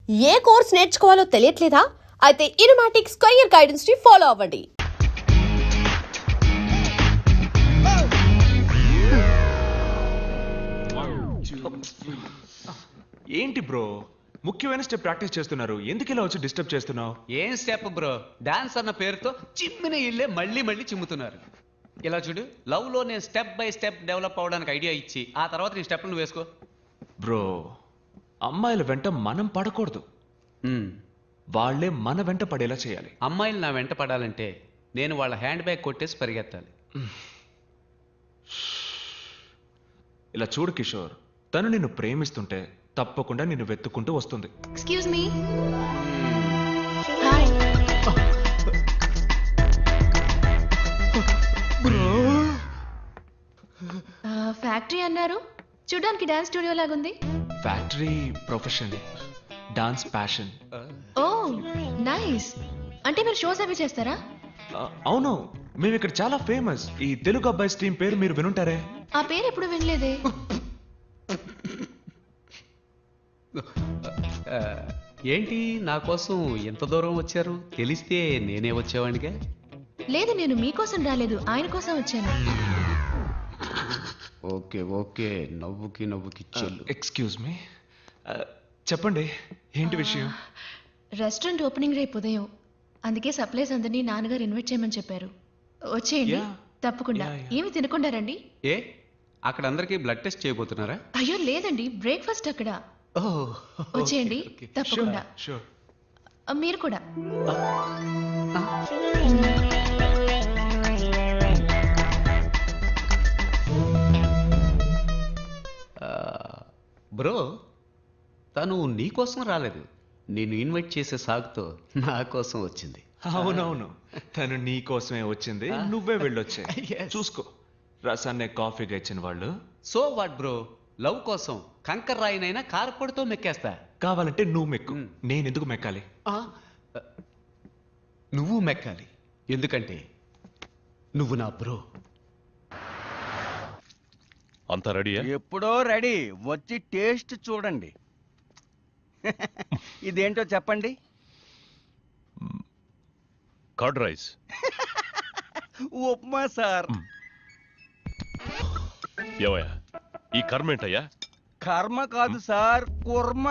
ఏ course నేర్చుకోవాలో తెలియట్లేదా? అయితే ఇనుమాటిక్స్ career guidance ని follow అవ్వండి. ఏంటి బ్రో, ముఖ్యమైన స్టెప్ ప్రాక్టీస్ చేస్తున్నారు, ఎందుకు ఇలా వచ్చి డిస్టర్బ్ చేస్తున్నావు? ఏం స్టెప్ బ్రో, డాన్స్ అన్న పేరుతో చిమ్మిన ఇల్లే మళ్ళీ మళ్ళీ చిమ్ముతున్నారు. ఇలా చూడు, లవ్ లో నేను స్టెప్ బై స్టెప్ డెవలప్ అవడానికి ఐడియా ఇచ్చి ఆ తర్వాత నీ స్టెప్ నువ్వు వేసుకో. బ్రో, అమ్మాయిల వెంట మనం పడకూడదు, వాళ్లే మన వెంట పడేలా చేయాలి. అమ్మాయిలు నా వెంట పడాలంటే నేను వాళ్ళ హ్యాండ్ బ్యాగ్ కొట్టేసి పరిగెత్తాలి. ఇలా చూడు కిషోర్, తను నిన్ను ప్రేమిస్తుంటే తప్పకుండా నిన్ను వెతుక్కుంటూ వస్తుంది. Excuse me. హాయ్. ఫ్యాక్టరీ అన్నారు, చూడడానికి డాన్స్ స్టూడియో లాగుంది. Factory profession, dance passion. Oh nice. అంటే మీరు షోస్ అవి చేస్తారా? అవును, మేము ఇక్కడ చాలా ఫేమస్. ఈ తెలుగు అబ్బాయి స్ట్రీమ్ పేరు మీరు వినుంటారే? ఆ పేరు ఎప్పుడు వినలేదే. ఏంటి నా కోసం ఎంత దూరం వచ్చారు? తెలిస్తే నేనే వచ్చేవాడిగా. లేదు, నేను మీకోసం రాలేదు, ఆయన కోసం వచ్చాను. ఓకే ఓకే, నవ్వుకి నవ్వుకి చెల్లు. ఎక్స్క్యూజ్ మీ, చెప్పండి ఏంటి విషయం? రెస్టారెంట్ ఓపెనింగ్ రేపు ఉదయం, అందుకే సప్లైస్ అందరినీ నాన్నగారు ఇన్వైట్ చేయమని చెప్పారు. వచ్చేయండి. Yeah. తప్పకుండా. Yeah. ఏమి తినకుండా రండి. ఏ అక్కడ అందరికీ బ్లడ్ టెస్ట్ చేయబోతున్నారా? అయ్యో లేదండి, బ్రేక్ఫాస్ట్ అక్కడ. వచ్చేయండి తప్పకుండా. Sure. మీరు కూడా. బ్రో, తను నీ కోసం రాలేదు, నేను ఇన్వైట్ చేసే సాగుతో నా కోసం వచ్చింది. అవునవును, తను నీ కోసమే వచ్చింది, నువ్వే వెళ్ళొచ్చే. Yes. చూసుకో, రసాన్నే కాఫీగా ఇచ్చిన వాళ్ళు. సో వాట్ బ్రో, లవ్ కోసం కంకర్ రాయినైనా కారపొడితో మెక్కేస్తా. కావాలంటే నువ్వు మెక్కు, నేను ఎందుకు మెక్కాలి? నువ్వు మెక్కాలి, ఎందుకంటే నువ్వు నా బ్రో. అంతా రెడీయా? ఎప్పుడో రెడీ, వచ్చి టేస్ట్ చూడండి. ఇదేంటో చెప్పండి. Curd rice. ఉప్మా సార్. ఏవయ్యా, ఈ కర్మ ఏంటయ్యా? కర్మ కాదు సార్, కుర్మ.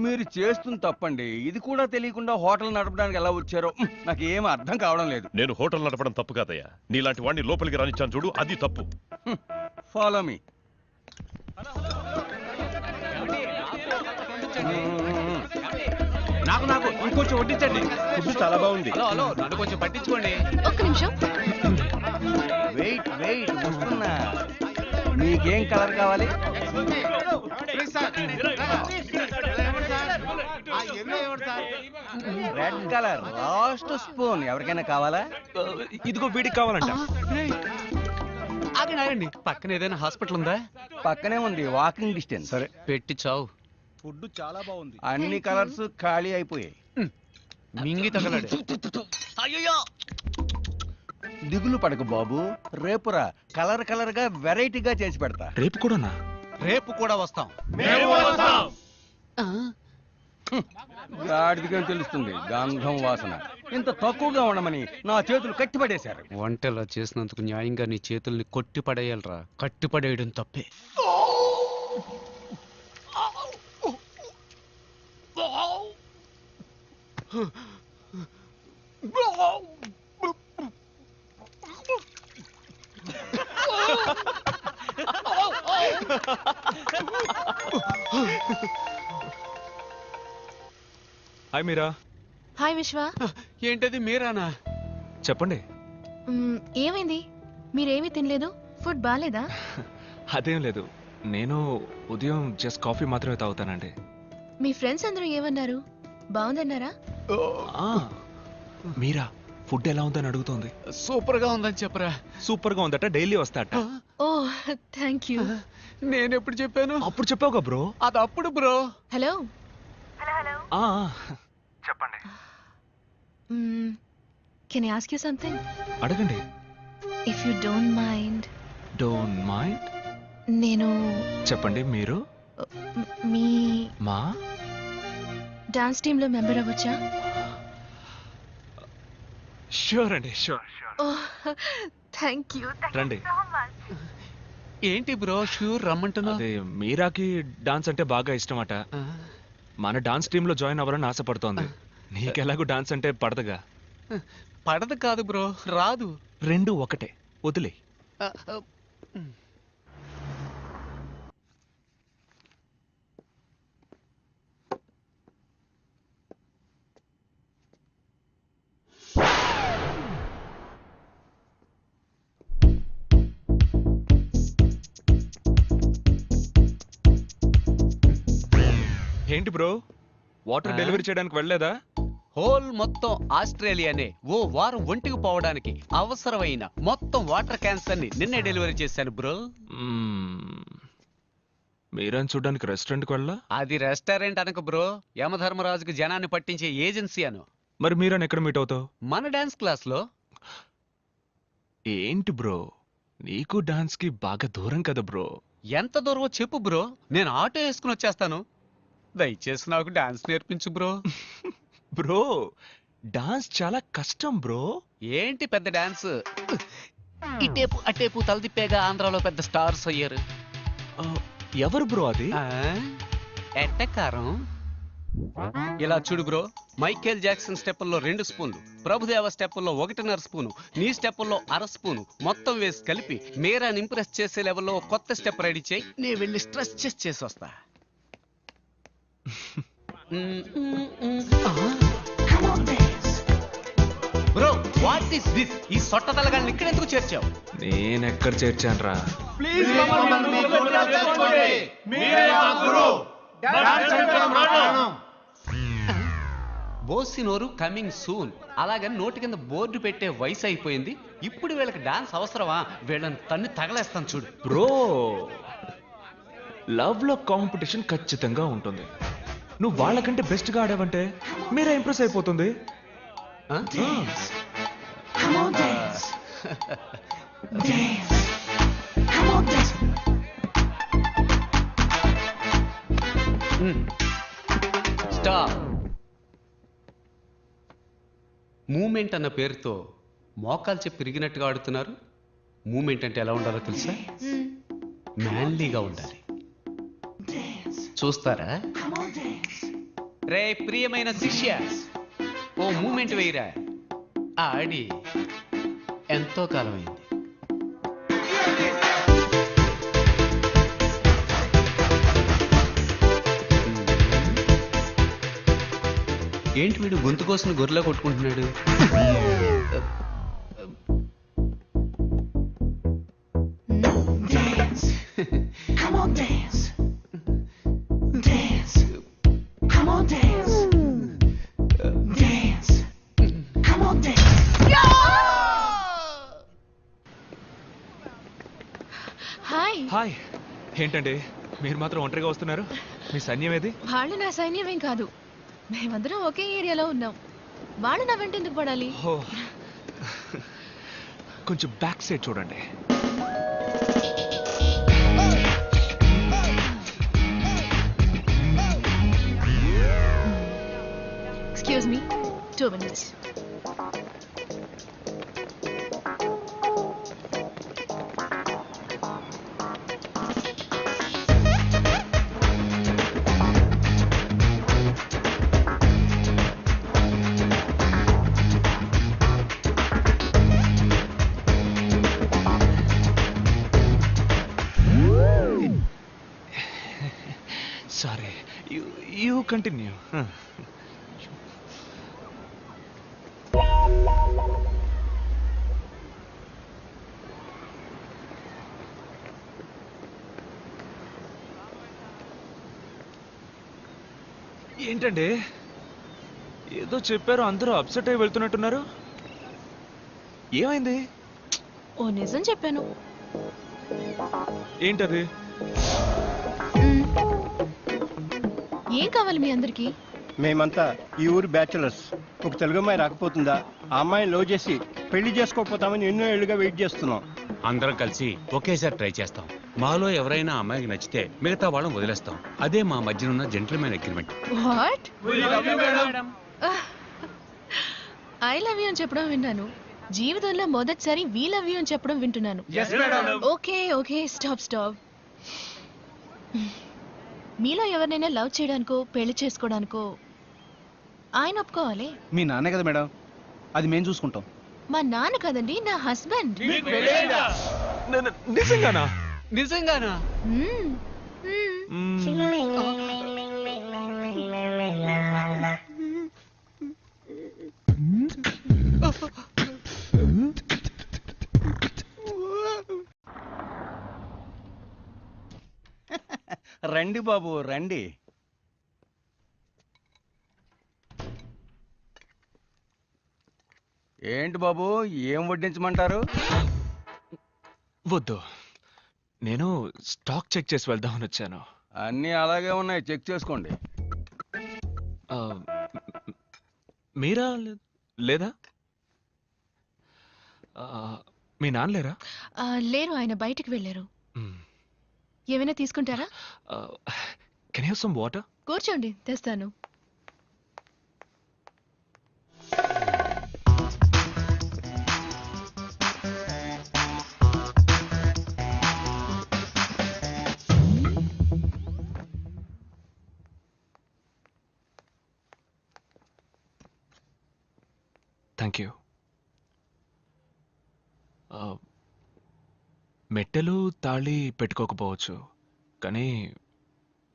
మీరు చేస్తుంది తప్పండి. ఇది కూడా తెలియకుండా హోటల్ నడపడానికి ఎలా వచ్చారో నాకు ఏం అర్థం కావడం లేదు. నేను హోటల్ నడపడం తప్పు కాదయ్యా, నీలాంటి వాడిని లోపలికి రానిచ్చాను చూడు, అది తప్పు. Follow me. నాకు నాకు ఇంకొంచెం వడ్డించండి. ఫుడ్ చాలా బాగుంది. హలో హలో, నన్ను కొంచెం పట్టించుకోండి. ఒక్క నిమిషం. వెయిట్ వెయిట్, వస్తున్నా. మీకేం కలర్ కావాలి? Red colour, last spoon. ఎవరికైనా కావాలా? ఇదిగో వీడికి కావాలంట. ఆగండి ఆగండి, పక్కన ఏదైనా హాస్పిటల్ ఉందా? పక్కనే ఉంది, వాకింగ్ డిస్టెన్స్. సరే పెట్టి చావు. ఫుడ్ చాలా బాగుంది. అన్ని కలర్స్ ఖాళీ అయిపోయాయి. మింగి తగలడు. దిగులు పడకు బాబు, రేపురా కలర్ కలర్ గా వెరైటీగా చేసి పెడతా. రేపు కూడానా? రేపు కూడా వస్తాం. గాడిదిగా తెలుస్తుంది గంధం వాసన. ఇంత తక్కువగా ఉండమని నా చేతులు కట్టిపడేశారు. వంటలా చేసినందుకు న్యాయంగా నీ చేతుల్ని కొట్టి పడేయాలరా, కట్టి పడేయడం తప్పే. హాయ్ మీరా. హాయ్ విశ్వ. ఏంటది మీరానా? చెప్పండి. ఏమైంది? మీరేమీ తినలేదు? ఫుడ్ బాగాలేదా? అదేం లేదు, నేను ఉదయం జస్ట్ కాఫీ మాత్రమే తాగుతానండి. మీ ఫ్రెండ్స్ అందరూ ఏమన్నారు? బాగుందన్నారా? మీరా ఫుడ్ ఎలా ఉందని అడుగుతోంది. సూపర్ గా ఉందని చెప్పరా. సూపర్ గా ఉందట, డైలీ వస్తాట. Oh thank you. నేను ఎప్పుడు చెప్పాను? అప్పుడు చెప్పావుగా బ్రో. అది అప్పుడు బ్రో. హలో. చెప్పండి. Can I ask you something? అడగండి. If you don't mind. Don't mind? నేను చెప్పండి. మీరు మీ మా డాన్స్ టీంలో మెంబర్ అవ్వచ్చా? షూర్ అండి, షూర్. Thank you. రండి. ఏంటి బ్రో షూర్ రమ్మంటున్నా? అదే మీరాకి డాన్స్ అంటే బాగా ఇష్టమట. మన డాన్స్ టీంలో జాయిన్ అవ్వాలని ఆశపడుతోంది. నీకెలాగూ డాన్స్ అంటే పడదుగా. పడదు కాదు బ్రో, రాదు. రెండు ఒకటే, వదిలే. ఏంటి బ్రో, వాటర్ డెలివరీ చేయడానికి వెళ్ళలేదా? హోల్ మొత్తం ఆస్ట్రేలియానే ఓ వారం ఒంటికి పోవడానికి అవసరమైన మొత్తం వాటర్ క్యాన్స్ అన్ని నిన్నే డెలివరీ చేశాను బ్రో. మీరని చూడడానికి రెస్టారెంట్కి వెళ్ళా? అది రెస్టారెంట్ అనక బ్రో, యమధర్మరాజుకి జనాన్ని పట్టించే ఏజెన్సీ అను. మరి మీరని ఎక్కడ మీట్ అవుతావు? మన డాన్స్ క్లాస్ లో. ఏంటి బ్రో, నీకు డాన్స్ కి బాగా దూరం కదా బ్రో. ఎంత దూరమో చెప్పు బ్రో, నేను ఆటో వేసుకుని వచ్చేస్తాను. దయచేసి నాకు డాన్స్ నేర్పించు బ్రో. బ్రో, డాన్స్ చాలా కష్టం బ్రో. ఏంటి పెద్ద డాన్స్, ఇటేపు అటేపు తలదిప్పేగా ఆంధ్రాలో పెద్ద స్టార్స్ అయ్యారు. ఎవరు బ్రో అది? ఎట్టకారం. ఇలా చూడు బ్రో, మైకేల్ జాక్సన్ స్టెప్పుల్లో 2 స్పూన్లు, ప్రభుదేవ స్టెప్పుల్లో 1.5 స్పూను, నీ స్టెప్పుల్లో 1/2 స్పూను మొత్తం వేసి కలిపి మీరాని ఇంప్రెస్ చేసే లెవెల్లో కొత్త స్టెప్ రెడీ చేయి. నేను వెళ్ళి స్ట్రెస్ చేసి వస్తా. Bro, what is this? ఈ సొట్ట తలగాన్ని ఇక్కడ ఎందుకు చేర్చావు? నేనెక్కడ చేర్చాను రా? బోసినోరు కమింగ్ సూన్ అలాగని నోటి కింద బోర్డు పెట్టే వయసు అయిపోయింది. ఇప్పుడు వీళ్ళకి డాన్స్ అవసరమా? వీళ్ళని తన్ని తగలేస్తాను చూడు. బ్రో, లవ్ లో కాంపిటీషన్ ఖచ్చితంగా ఉంటుంది. నువ్వు వాళ్ళకంటే బెస్ట్ గా ఆడావంటే మీరే ఇంప్రెస్ అయిపోతుంది. స్టాప్. మూమెంట్ అన్న పేరుతో మోకాలు చెప్పి తిరిగినట్టుగా ఆడుతున్నారు. మూమెంట్ అంటే ఎలా ఉండాలో తెలుసా? మ్యాన్లీగా ఉండాలి. చూస్తారా? రే ప్రియమైన శిష్య, ఓ మూమెంట్ వేయరా. ఆడి ఎంతో కాలమైంది. ఏంటి వీడు గొంతు కోసం గొర్రెలా కొట్టుకుంటున్నాడు? హాయ్. హాయ్. ఏంటండి మీరు మాత్రం ఒంటరిగా వస్తున్నారు? మీ సైన్యం ఏది? వాళ్ళు నా సైన్యమేం కాదు, మేమందరం ఒకే ఏరియాలో ఉన్నాం. వాళ్ళు నా వెంట ఎందుకు పడాలి? ఓ, కొంచెం బ్యాక్ సైడ్ చూడండి. Excuse me, 2 minutes. Sorry, you continue. ఏంటండి ఏదో చెప్పారు, అందరూ అప్సెట్ అయి వెళ్తున్నట్టున్నారు. ఏమైంది? ఓ నిజం చెప్పాను. ఏంటది? ఏం కావాలి మీ అందరికి? మేమంతా ఈ ఊరు బ్యాచులర్స్. ఒక తెలుగు అమ్మాయి రాకపోతుందా? ఆ అమ్మాయిని లవ్ చేసి పెళ్లి చేసుకోకపోతామని ఎన్నో ఏళ్ళుగా వెయిట్ చేస్తున్నాం. అందరం కలిసి ఒకేసారి ట్రై చేస్తాం. మాలో ఎవరైనా అమ్మాయికి నచ్చితే మిగతా వాళ్ళని వదిలేస్తాం. అదే మా మధ్యన ఉన్న gentlemen agreement. What I love you అని చెప్పడం విన్నాను, జీవితంలో మొదటిసారి వీ లవ్ యూ అని చెప్పడం వింటున్నాను. Okay okay stop. మీలో ఎవరినైనా లవ్ చేయడానికో పెళ్లి చేసుకోవడానికో ఆయన ఒప్పుకోవాలి. మీ నాన్నే కదా మేడం, అది మేము చూసుకుంటాం. మా నాన్న కదండి, నా హస్బెండ్. నిజంగానా? నిజంగానా? మ్మ్. రండి బాబు రండి. ఏంటి బాబు, ఏం వడ్డించమంటారు? వద్దు, నేను స్టాక్ చెక్ చేసి వెళ్దామని వచ్చాను. అన్నీ అలాగే ఉన్నాయి, చెక్ చేసుకోండి. ఆ, మీరా లేదా? మీ నాన్న లేరా? లేరు, ఆయన బయటికి వెళ్ళారు. ఏమైనా తీసుకుంటారా? Can you have some water? కూర్చోండి, తెస్తాను. Thank you. మెట్టెలు తాళి పెట్టుకోకపోవచ్చు, కానీ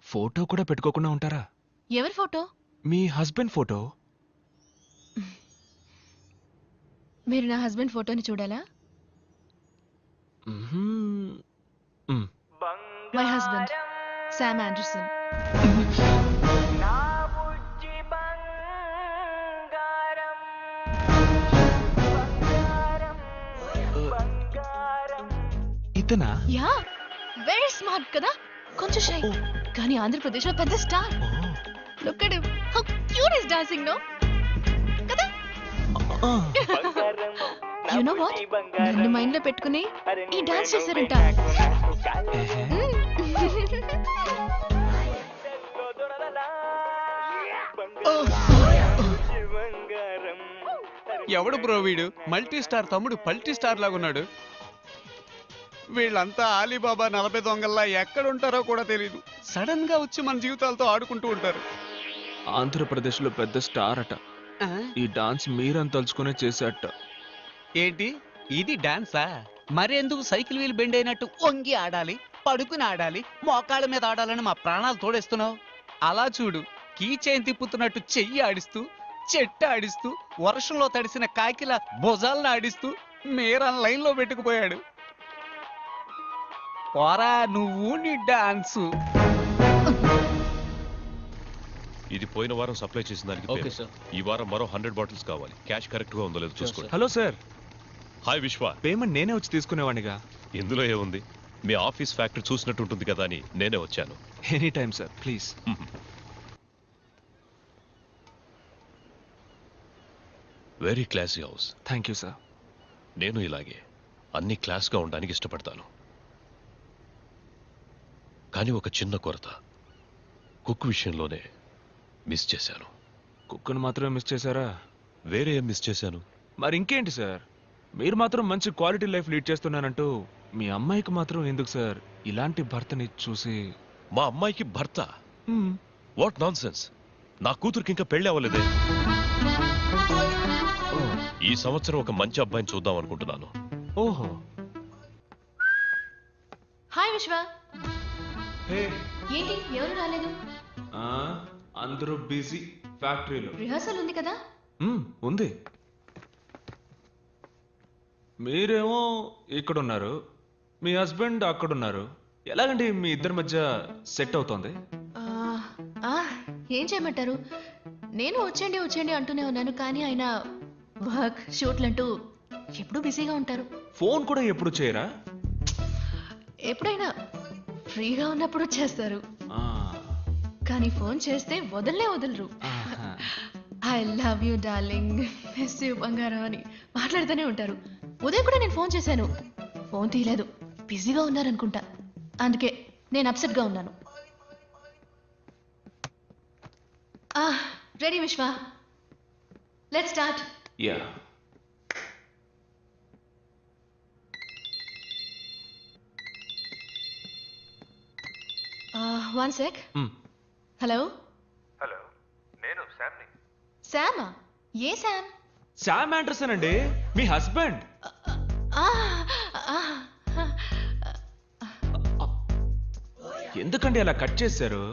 ఫోటో కూడా పెట్టుకోకుండా ఉంటారా? ఎవరి ఫోటో? మీ హస్బెండ్ ఫోటో. మీరు నా హస్బెండ్ ఫోటోని చూడాలా? My husband Sam Anderson. ఇతనా? Yeah, very smart కదా, కొంచెం షై, కానీ ఆంధ్రప్రదేశ్ లో పెద్ద star. Look at him, how cute is dancing no కదా. యు నో వాట్, నన్ను మైండ్ లో పెట్టుకుని ఈ డాన్స్ చేశారంట. ఎవడు బ్రో వీడు? మల్టీ స్టార్ తమ్ముడు పల్టీ స్టార్ లాగా ఉన్నాడు. వీళ్ళంతా ఆలీబాబా 40 దొంగల్లా ఎక్కడ ఉంటారో కూడా తెలీదు. సడన్ గా వచ్చి మన జీవితాలతో ఆడుకుంటూ ఉంటారు. ఆంధ్రప్రదేశ్ లో పెద్ద స్టార్ అట. ఈ డాన్స్ మీరని తలుచుకునే చేసేట. ఏంటి ఇది డాన్సా? మరెందుకు సైకిల్ వీల్ బెండ్ అయినట్టు వంగి ఆడాలి, పడుకుని ఆడాలి, మోకాళ్ళ మీద ఆడాలని మా ప్రాణాలు తోడేస్తున్నావు? అలా చూడు, కీ చైన్ తిప్పుతున్నట్టు చెయ్యి ఆడిస్తూ, చెట్టు ఆడిస్తూ, వర్షంలో తడిసిన కాకిల భుజాలను ఆడిస్తూ మీరా లైన్ లో పెట్టుకుపోయాడు. పోరా నువ్వు నీ డాన్సు. ఇది పోయిన వారం సప్లై చేసిన దానికి ఓకే పేరు. సార్. ఈ వారం మరో 100 బాటిల్స్ కావాలి. క్యాష్ కరెక్ట్ గా ఉందో లేదో చూసుకోండి. Hello sir. హాయ్ విశ్వ. పేమెంట్ నేనే వచ్చి తీసుకునేవాడిగా. ఇందులో ఏముంది, మీ ఆఫీస్ ఫ్యాక్టరీ చూసినట్టు ఉంటుంది కదా అని నేనే వచ్చాను. Any time sir, please. Very classy house. Thank you sir. నేను ఇలాగే అన్ని క్లాస్ గా ఉండడానికి ఇష్టపడతాను. కానీ ఒక చిన్న కొరత, కుక్ విషయంలోనే మిస్ చేశాను. కుక్కను మాత్రమే మిస్ చేశారా? వేరే ఏం మిస్ చేశాను? మరి ఇంకేంటి సార్, మీరు మాత్రం మంచి క్వాలిటీ లైఫ్ లీడ్ చేస్తున్నానంటూ మీ అమ్మాయికి మాత్రం ఎందుకు సార్ ఇలాంటి భర్తని చూసి? మా అమ్మాయికి భర్త? What non sense. నా కూతురికి ఇంకా పెళ్లి అవ్వలేదే. ఈ సంవత్సరం ఒక మంచి అబ్బాయిని చూద్దాం అనుకుంటున్నాను. ఓహో. హాయ్ విశ్వ. ఏంటి ఎవరు రాలేదు? అందరూ బిజీ ఫ్యాక్టరీలో. రిహార్సల్ ఉంది కదా. ఉంది. మీరేమో ఇక్కడున్నారు, మీ హస్బెండ్ అక్కడున్నారు. ఎలాగండి మీ ఇద్దరి మధ్య సెట్ అవుతోంది? ఏం చేయమంటారు, నేను వచ్చేయండి అంటూనే ఉన్నాను, కానీ ఆయన వర్క్ షూట్లంటూ ఎప్పుడూ బిజీగా ఉంటారు. ఫోన్ కూడా ఎప్పుడు చేయరా? ఎప్పుడైనా ఫ్రీగా ఉన్నప్పుడు చేస్తారు, కానీ ఫోన్ చేస్తే వదలరు. I love you darling, miss you బంగారం అని మాట్లాడుతూనే ఉంటారు. ఉదయం కూడా నేను ఫోన్ చేశాను, ఫోన్ తీయలేదు, బిజీగా ఉన్నారనుకుంటా. అందుకే నేను అప్సెట్ గా ఉన్నాను. రెడీ విశ్వ, let's start. Yeah one sec. Hello hello, నేను శామ్ని. శామా? ఏ శామ్? శామ్ ఆండర్సన్ అండి, మీ హస్బెండ్. ఎందుకండి అలా కట్ చేశారు?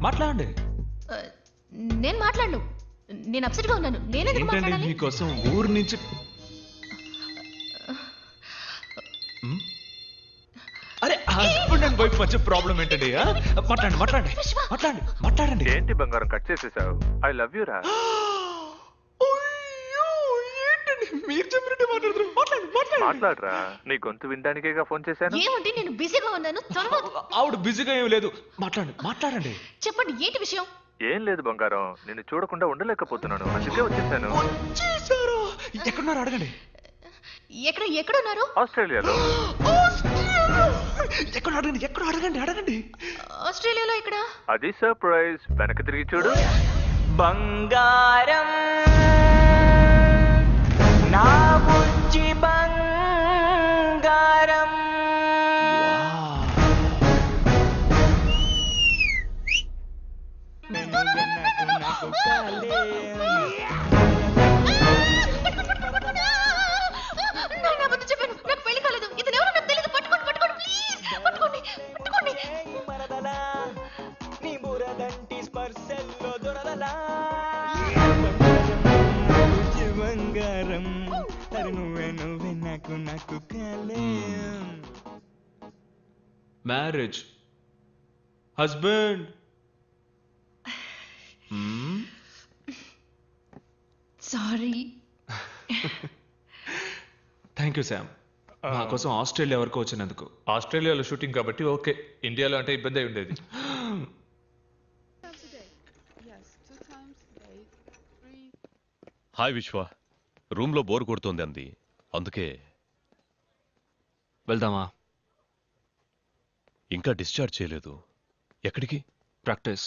మాట్లాడండి. నేను మాట్లాడను, నేను అప్సెట్ గా ఉన్నాను. నేనెందుకు ఏంటండి మాట్లాడాలి? మీకోసం ఊరు నుంచి అరే హస్బెండ్ అండ్ వైఫ్ మధ్య ప్రాబ్లం ఏంటండి? మాట్లాడండి మాట్లాడండి మాట్లాడండి మాట్లాడండి. ఏంటి బంగారం కట్ చేసేసావు? ఐ లవ్ యూ రా. అయ్యో, ఏంటండి మీరు చెప్పినట్టు మాట్లాడుతున్నారు? మాట్లాడండి మాట్లాడండి. మాట్లాడరా, నీ గొంతు వినడానికేగా ఫోన్ చేశాను. ఏమంటే నేను బిజీగా ఉన్నాను. త్వరగా ఆవిడ బిజీగా ఏం లేదు, మాట్లాడండి మాట్లాడండి. చెప్పండి, ఏంటి విషయం? ఏం లేదు బంగారం, నిన్ను చూడకుండా ఉండలేకపోతున్నాను, అందుకే వచ్చేసాను. వచ్చేసారు? ఎక్కడున్నారు అడగండి. ఎక్కడున్నారు? ఆస్ట్రేలియాలో. ఎక్కడ అడగండి, ఎక్కడ అడగండి అడగండి. ఆస్ట్రేలియాలో ఎక్కడ? అది సర్ప్రైజ్, వెనక్కి తిరిగి చూడు. బంగారం నా బుజ్జి బంగారం. నేను అబద్ధం చెప్పాను, నాకు పెళ్లి కాలేదు. ఇతను ఎవరో నాకు తెలియదు. పట్టుకోండి పట్టుకోండి, ప్లీజ్ పట్టుకోండి పట్టుకోండి. మరదలా నీ బురదంటి స్పర్శల్లో దొరదలా. బంగారం నువ్వే నువ్వే నాకు నాకు కలేం. Marriage, husband. Sorry. Thank you Sam, మా కోసం ఆస్ట్రేలియా వరకు వచ్చినందుకు. ఆస్ట్రేలియాలో షూటింగ్ కాబట్టి ఓకే, ఇండియాలో అంటే ఇబ్బంది అయి ఉండేది. హాయ్ విశ్వ, రూమ్ లో బోర్ కొడుతోంది అంది, అందుకే. వెళ్దామా? ఇంకా డిశ్చార్జ్ చేయలేదు. ఎక్కడికి? ప్రాక్టీస్.